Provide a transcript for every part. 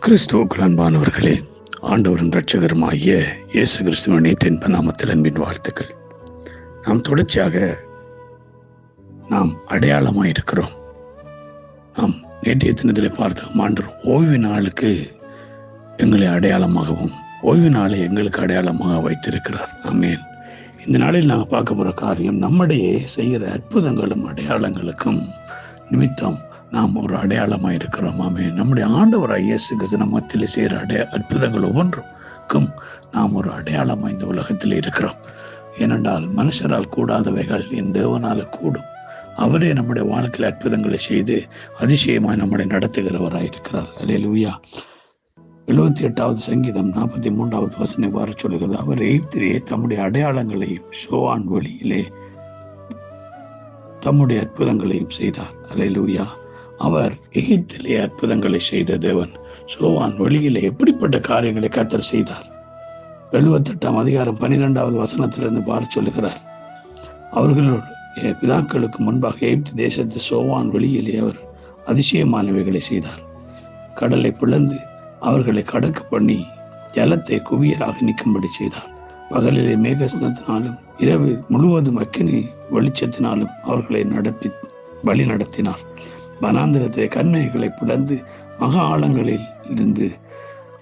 கிறிஸ்துவுக்குள் அன்பானவர்களே, ஆண்டவரின் இரட்சகருமாகிய இயேசு கிறிஸ்துவின் இன்ப நாமத்தில் அன்பின் வாழ்த்துக்கள். நாம் தொடர்ச்சியாக நாம் அடையாளமாக இருக்கிறோம். நாம் நேற்றைய தினத்தில் பார்த்தோம், ஆண்டவர் ஓய்வு நாளுக்கு எங்களை அடையாளமாகவும் ஓய்வு நாளை எங்களுக்கு அடையாளமாக வைத்திருக்கிறார். ஆமென். இந்த நாளில் நாங்கள் பார்க்க போகிற காரியம், நம்முடைய செய்கிற அற்புதங்களும் அடையாளங்களுக்கும் நிமித்தம் நாம் ஒரு அடையாளமாக இருக்கிறோம். ஆமென். நம்முடைய ஆண்டவராய் இயேசு கிறிஸ்து நம்ம மத்தியில் செய்கிற அற்புதங்கள் ஒவ்வொன்றுக்கும் நாம் ஒரு அடையாளமாக இந்த உலகத்தில் இருக்கிறோம். ஏனென்றால் மனுஷரால் கூடாதவைகள் என் தேவனால் கூடும். அவரே நம்முடைய வாழ்க்கையில் அற்புதங்களை செய்து அதிசயமாய் நம்மை நடத்துகிறவராய் இருக்கிறார். அல்லேலூயா. 78வது சங்கீதம் 43வது வசனம் இவ்வாறு சொல்கிறது, அவர் எகிப்திலே தம்முடைய அடையாளங்களையும் சோவான் வழியிலே தம்முடைய அற்புதங்களையும் செய்தார். அல்லேலூயா. அவர் எகிப்திலே அற்புதங்களை செய்த தேவன் சோவான் வழியிலே எப்படிப்பட்ட காரியங்களை கர்த்தர் செய்தார். 78ஆம் அதிகாரம் 12வது வசனத்திலிருந்து பார்த்து சொல்லுகிறார், அவர்களுடைய பிதாக்களுக்கு முன்பாக எகிப்து தேசத்து சோவான் வழியிலே அவர் அதிசயமானவைகளை செய்தார். கடலை பிளந்து அவர்களை கடக்க பண்ணி ஜலத்தை குவியலாக நிற்கும்படி செய்தார். பகலிலே மேகஸ்னத்தினாலும் இரவு முழுவதும் அக்கினி வெளிச்சத்தினாலும் அவர்களை வழி நடத்தினார். வனாந்திரத்திலே கண்மலைகளை பிளந்து மகா ஆழங்களில் இருந்து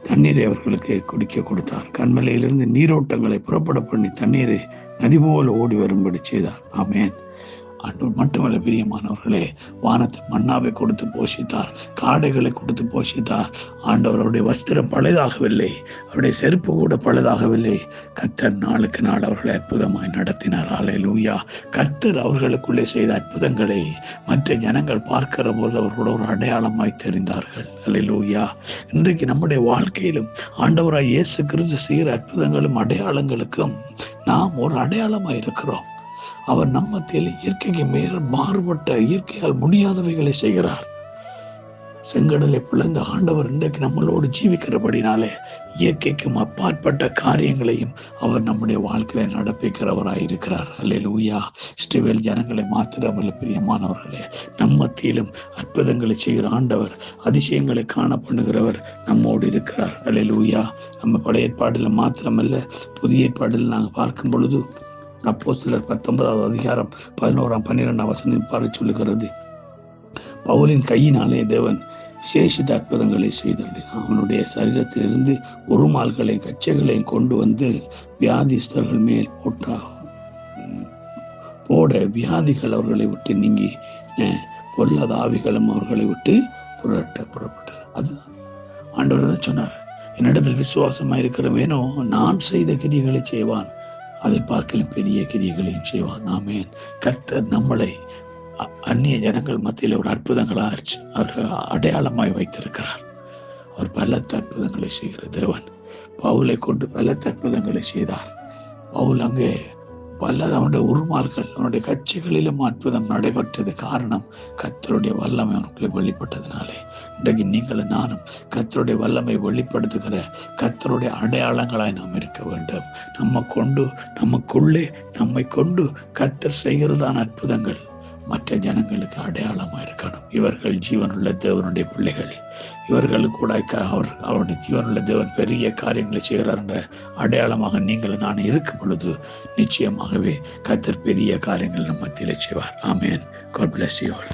தண்ணீரை அவர்களுக்கு குடிக்க கொடுத்தார். கண்மலையிலிருந்து நீரோட்டங்களை புறப்பட பண்ணி தண்ணீரை நதி போல ஓடி வரும்படி செய்தார். ஆமென். ஆண்டவர் மட்டுமல்ல பிரியமானவர்களே, வானத்தை மன்னாவை கொடுத்து போஷித்தார், காடைகளை கொடுத்து போஷித்தார். ஆண்டவருடைய வஸ்திரம் பழுதாகவில்லை, அவருடைய செருப்பு கூட பழுதாகவில்லை. கர்த்தர் நாளுக்கு நாள் அவர்களை அற்புதமாய் நடத்தினார். அல்லேலூயா. கர்த்தர் அவர்களுக்குள்ளே செய்த அற்புதங்களை மற்ற ஜனங்கள் பார்க்கிற போது அவர்களோட ஒரு அடையாளமாய் தெரிந்தார்கள். அல்லேலூயா. இன்றைக்கு நம்முடைய வாழ்க்கையிலும் ஆண்டவராய் இயேசு கிறிஸ்து செய்கிற அற்புதங்களும் அடையாளங்களுக்கும் நாம் ஒரு அடையாளமாய் இருக்கிறோம். அவர் நம்மத்தில் இயற்கைக்கு மேல் மாறுபட்ட இயற்கையால் முடியாதவைகளை செய்கிறார். செங்கடலை பிளந்த ஆண்டவர் இன்றைக்கு நம்மளோடு ஜீவிக்கிறபடினாலே இயற்கைக்கும் அப்பாற்பட்ட காரியங்களையும் அவர் நம்முடைய வாழ்க்கையை நடப்பிக்கிறவராய் இருக்கிறார். அல்லேலூயா. இஸ்ரவேல் ஜனங்களை மாத்திரமல்ல பிரியமானவர்களே, நம் மத்தியிலும் அற்புதங்களை செய்கிற ஆண்டவர், அதிசயங்களை காணப்படுகிறவர் நம்மோடு இருக்கிறார். அல்லேலூயா. நம்ம பழைய ஏற்பாட்டில் மாத்திரமல்ல, புதிய ஏற்பாட்டில் நாங்கள் பார்க்கும் பொழுது அப்போஸ்தலர் 19வது அதிகாரம் 11ஆம் 12ஆம் வசனம் பாரு சொல்லுகிறது, பவுலின் கையினாலே தேவன் விசேஷித்த அற்புதங்களை செய்துள்ளார். அவனுடைய சரீரத்திலிருந்து உருமால்களையும் கச்சைகளையும் கொண்டு வந்து வியாதிஸ்தர்கள் மேல் போட வியாதிகள் அவர்களை விட்டு நீங்கி பொல்லாத ஆவிகளும் அவர்களை விட்டு புறப்பட்டது. அதுதான் ஆண்டவர் தான் சொன்னார், என்னிடத்தில் விசுவாசமாக இருக்கிறவேனோ நான் செய்த கிரியைகளை செய்வான், அதை பார்க்கலும் பெரிய கிரியைகளையும் செய்வார். ஆமென். கர்த்தர் நம்மளை அந்நிய ஜனங்கள் மத்தியில் ஒரு அற்புதங்களாக அவர் அடையாளமாய் வைத்திருக்கிறார். அவர் பலத்த அற்புதங்களை செய்கிற தேவன். பவுலை கொண்டு பலத்த அற்புதங்களை செய்தார். பவுல் அங்கே அவனுடைய உருமால்கள், அவனுடைய கட்சிகளிலும் அற்புதம் நடைபெற்றது. காரணம், கர்த்தருடைய வல்லமை அவனுக்குள்ளே வெளிப்பட்டதுனாலே. இன்றைக்கு நீங்களும் நானும் கர்த்தருடைய வல்லமை வெளிப்படுத்துகிற கர்த்தருடைய அடையாளங்களாய் நாம் இருக்க வேண்டும். நமக்குள்ளே நம்மை கொண்டு கர்த்தர் செய்கிறதான அற்புதங்கள் மற்ற ஜனங்களுக்கு அடையாளமாக இருக்கணும். இவர்கள் ஜீவனுள்ள தேவனுடைய பிள்ளைகள், இவர்களுக்கு கூட அவருடைய ஜீவனுள்ள தேவன் பெரிய காரியங்களை செய்கிறார் என்ற அடையாளமாக நீங்கள் நான் இருக்கும் பொழுது நிச்சயமாகவே கர்த்தர் பெரிய காரியங்கள் நம் மத்தியிலே செய்வார். ஆமென். God bless you all.